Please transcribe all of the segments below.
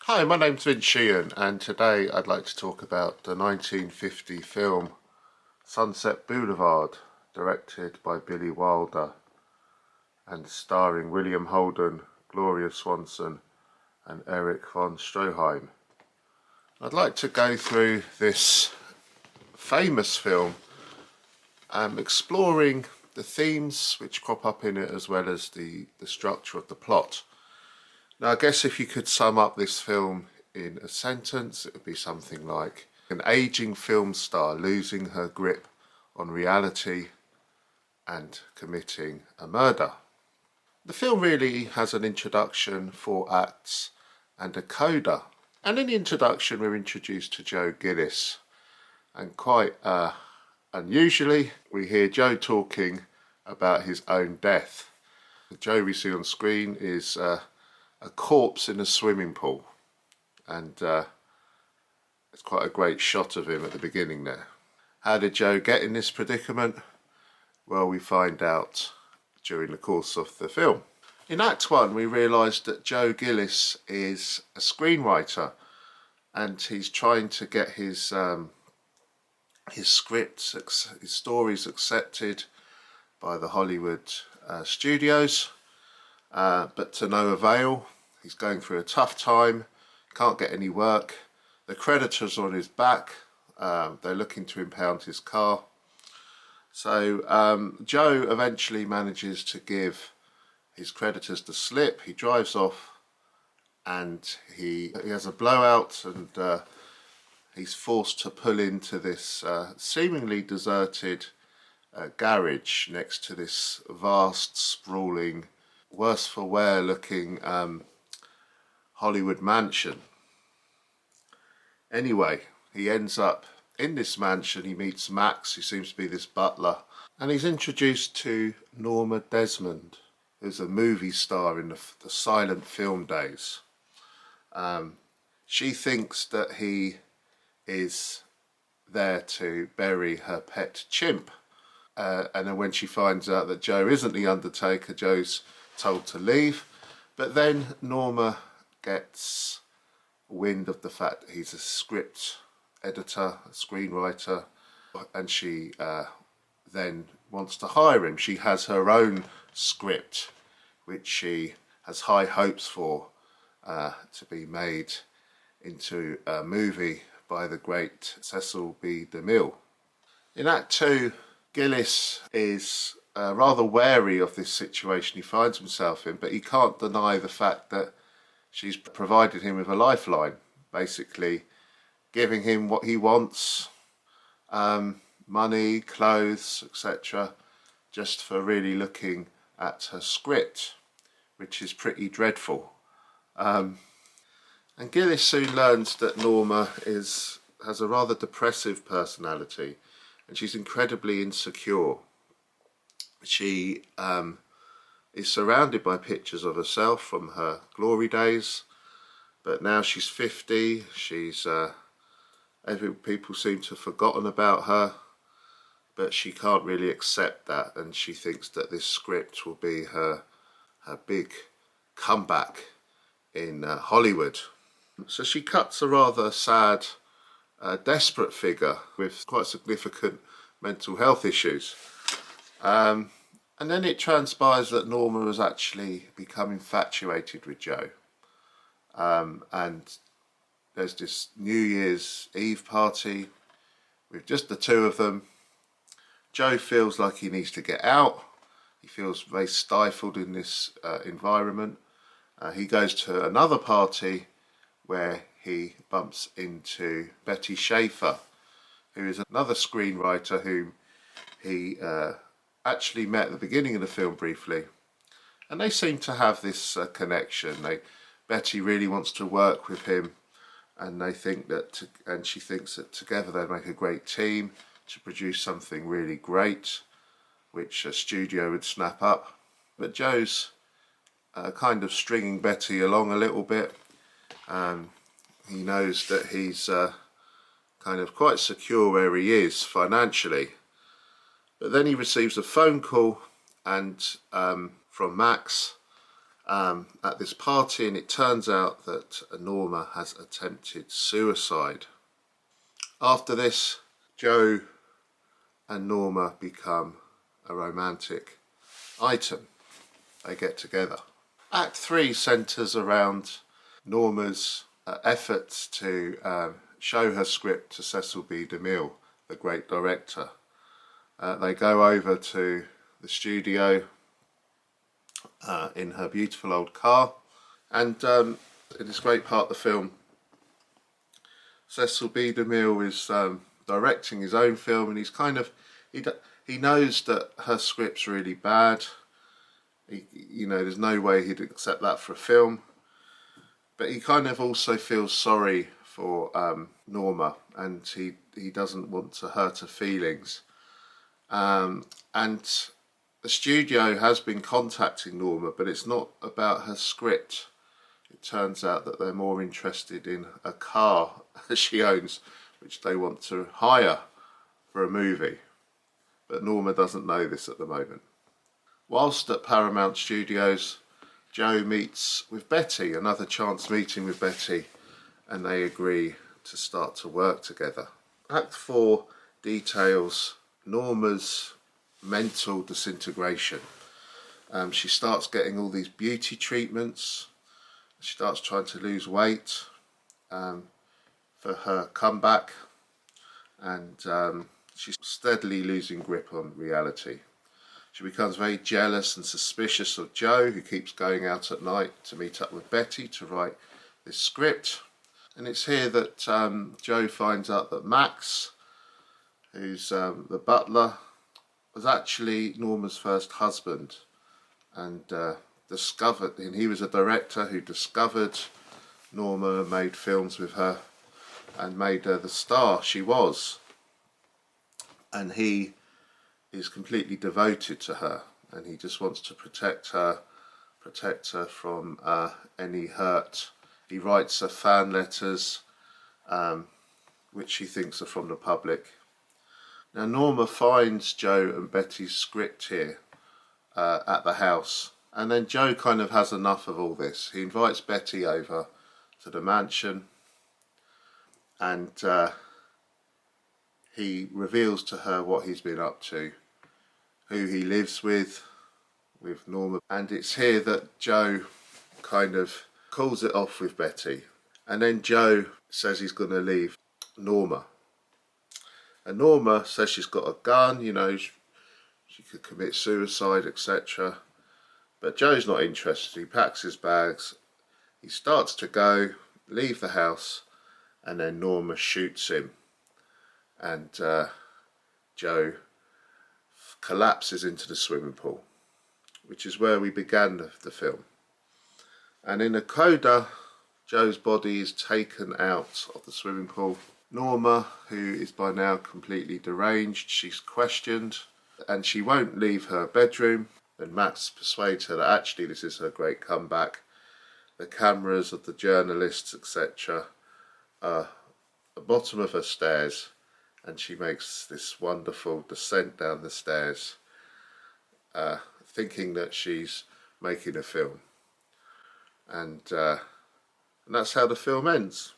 Hi, my name's Sheehan, and today I'd like to talk about the 1950 film Sunset Boulevard, directed by Billy Wilder and starring William Holden, Gloria Swanson and Erich von Stroheim. I'd like to go through this famous film, exploring the themes which crop up in it as well as the structure of the plot. Now, I guess if you could sum up this film in a sentence, it would be something like an aging film star losing her grip on reality and committing a murder. The film really has an introduction, 4 acts, and a coda. And in the introduction, we're introduced to Joe Gillis. And quite unusually, we hear Joe talking about his own death. The Joe we see on screen is a corpse in a swimming pool, and it's quite a great shot of him at the beginning there. How did Joe get in this predicament? Well, we find out during the course of the film. In Act 1, we realise that Joe Gillis is a screenwriter, and he's trying to get his scripts, his stories accepted by the Hollywood studios, but to no avail. He's going through a tough time, can't get any work. The creditors are on his back. They're looking to impound his car. So Joe eventually manages to give his creditors the slip. He drives off and he has a blowout, and he's forced to pull into this seemingly deserted garage next to this vast, sprawling, worse for wear looking Hollywood mansion. Anyway, he ends up in this mansion. He meets Max, who seems to be this butler, and he's introduced to Norma Desmond, who's a movie star in the silent film days. She thinks that he is there to bury her pet chimp, and then when she finds out that Joe isn't the Undertaker, Joe's told to leave. But then Norma gets wind of the fact that he's a script editor, a screenwriter, and she then wants to hire him. She has her own script, which she has high hopes for to be made into a movie by the great Cecil B. DeMille. In Act 2, Gillis is rather wary of this situation he finds himself in, but he can't deny the fact that she's provided him with a lifeline, basically giving him what he wants, money, clothes, etc., just for really looking at her script, which is pretty dreadful. And Gillis soon learns that Norma has a rather depressive personality, and she's incredibly insecure. She is surrounded by pictures of herself from her glory days, but now she's 50. People seem to have forgotten about her, but she can't really accept that, and she thinks that this script will be her big comeback in Hollywood. So she cuts a rather sad, desperate figure with quite significant mental health issues. And then it transpires that Norma has actually become infatuated with Joe. And there's this New Year's Eve party with just the two of them. Joe feels like he needs to get out. He feels very stifled in this environment. He goes to another party where he bumps into Betty Schaefer, who is another screenwriter whom he actually met at the beginning of the film briefly, and they seem to have this connection. Betty really wants to work with him, and she thinks that together they make a great team to produce something really great, which a studio would snap up. But Joe's kind of stringing Betty along a little bit. He knows that he's kind of quite secure where he is financially. But then he receives a phone call from Max, at this party, and it turns out that Norma has attempted suicide. After this, Joe and Norma become a romantic item. They get together. Act 3 centres around Norma's efforts to show her script to Cecil B. DeMille, the great director. They go over to the studio in her beautiful old car, and in this great part of the film, Cecil B. DeMille is directing his own film, and he's kind of he knows that her script's really bad. You know, there's no way he'd accept that for a film, but he kind of also feels sorry for Norma, and he doesn't want to hurt her feelings. And the studio has been contacting Norma, but it's not about her script. It turns out that they're more interested in a car she owns, which they want to hire for a movie. But Norma doesn't know this at the moment. Whilst at Paramount Studios, Joe meets with Betty, another chance meeting with Betty, and they agree to start to work together. Act 4 details Norma's mental disintegration. She starts getting all these beauty treatments. She starts trying to lose weight for her comeback, and she's steadily losing grip on reality. She becomes very jealous and suspicious of Joe, who keeps going out at night to meet up with Betty to write this script. And it's here that Joe finds out that Max, who's the butler, was actually Norma's first husband, and he was a director who discovered Norma and made films with her and made her the star she was. And he is completely devoted to her, and he just wants to protect her from any hurt. He writes her fan letters, which he thinks are from the public. Now Norma finds Joe and Betty's script here at the house, and then Joe kind of has enough of all this. He invites Betty over to the mansion, and he reveals to her what he's been up to, who he lives with Norma. And it's here that Joe kind of calls it off with Betty, and then Joe says he's going to leave Norma, and Norma says she's got a gun, you know, she could commit suicide, etc. But Joe's not interested. He packs his bags, he starts to go, leave the house, and then Norma shoots him, and Joe collapses into the swimming pool, which is where we began the film. And in a coda, Joe's body is taken out of the swimming pool. Norma, who is by now completely deranged, she's questioned, and she won't leave her bedroom. Then Max persuades her that actually this is her great comeback. The cameras of the journalists, etc., are at the bottom of her stairs, and she makes this wonderful descent down the stairs, thinking that she's making a film. And that's how the film ends.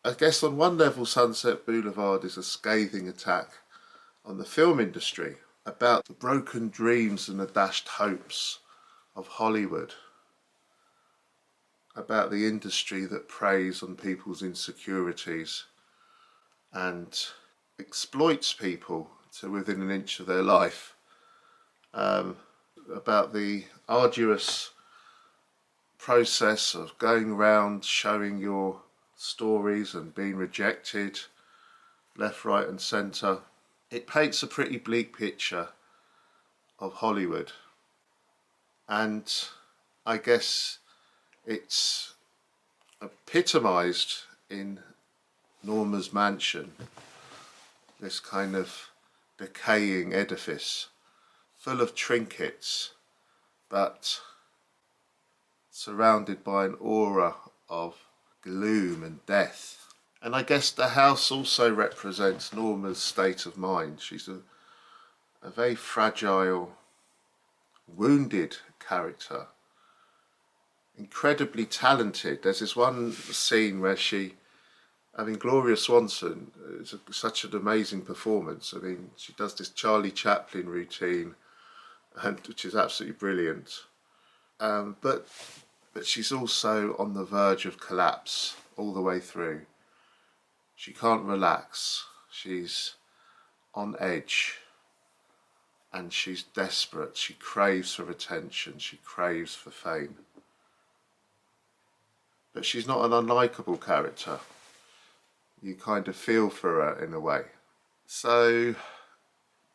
I guess on one level, Sunset Boulevard is a scathing attack on the film industry, about the broken dreams and the dashed hopes of Hollywood, about the industry that preys on people's insecurities and exploits people to within an inch of their life, about the arduous process of going around showing your stories and being rejected left, right and centre. It paints a pretty bleak picture of Hollywood, and I guess it's epitomised in Norma's mansion, this kind of decaying edifice full of trinkets but surrounded by an aura of gloom and death. And I guess the house also represents Norma's state of mind. She's a very fragile, wounded character incredibly talented. There's this one scene where Gloria Swanson is such an amazing performance. I mean, she does this Charlie Chaplin routine, which is absolutely brilliant. But she's also on the verge of collapse all the way through. She can't relax. She's on edge. And she's desperate. She craves for attention. She craves for fame. But she's not an unlikable character. You kind of feel for her in a way. So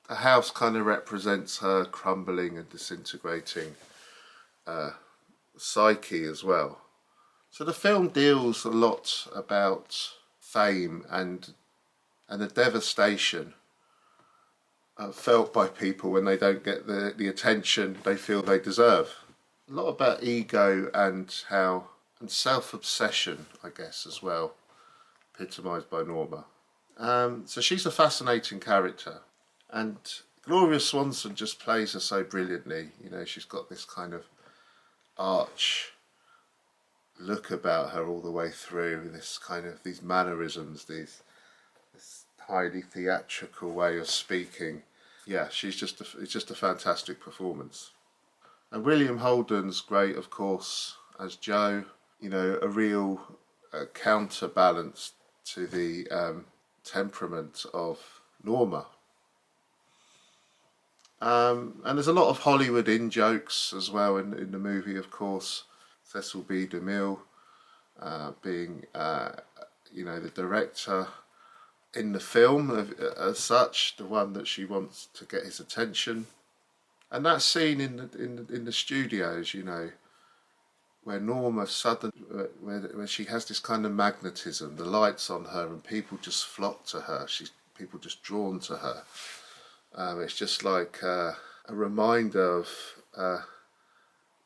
the house kind of represents her crumbling and disintegrating psyche as well. So the film deals a lot about fame and the devastation felt by people when they don't get the attention they feel they deserve. A lot about ego and self-obsession, I guess, as well, epitomised by Norma. So she's a fascinating character, and Gloria Swanson just plays her so brilliantly. You know, she's got this kind of arch look about her all the way through, these mannerisms, this highly theatrical way of speaking. Yeah, it's just a fantastic performance. And William Holden's great, of course, as Joe. You know, a real counterbalance to the temperament of Norma. And there's a lot of Hollywood in-jokes as well in the movie, of course. Cecil B. DeMille being, the director in the film as such, the one that she wants to get his attention. And that scene in the studios, you know, where Norma suddenly, where she has this kind of magnetism, the lights on her and people just flock to her, people just drawn to her. It's just like a reminder of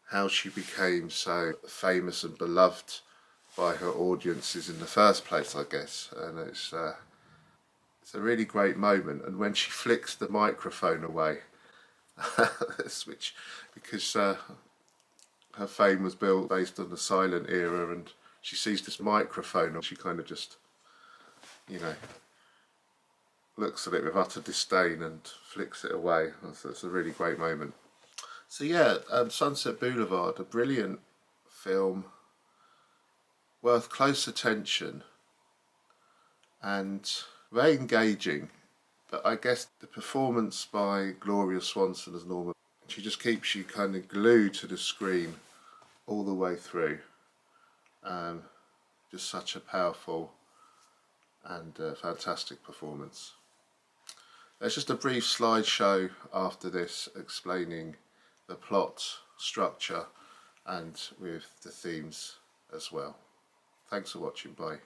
how she became so famous and beloved by her audiences in the first place, I guess. And it's a really great moment. And when she flicks the microphone away, because her fame was built based on the silent era, and she sees this microphone and she kind of just, you know, looks at it with utter disdain and flicks it away. It's a really great moment. So yeah, Sunset Boulevard, a brilliant film, worth close attention and very engaging. But I guess the performance by Gloria Swanson as Norma, she just keeps you kind of glued to the screen all the way through. Just such a powerful and fantastic performance. There's just a brief slideshow after this explaining the plot, structure, and with the themes as well. Thanks for watching. Bye.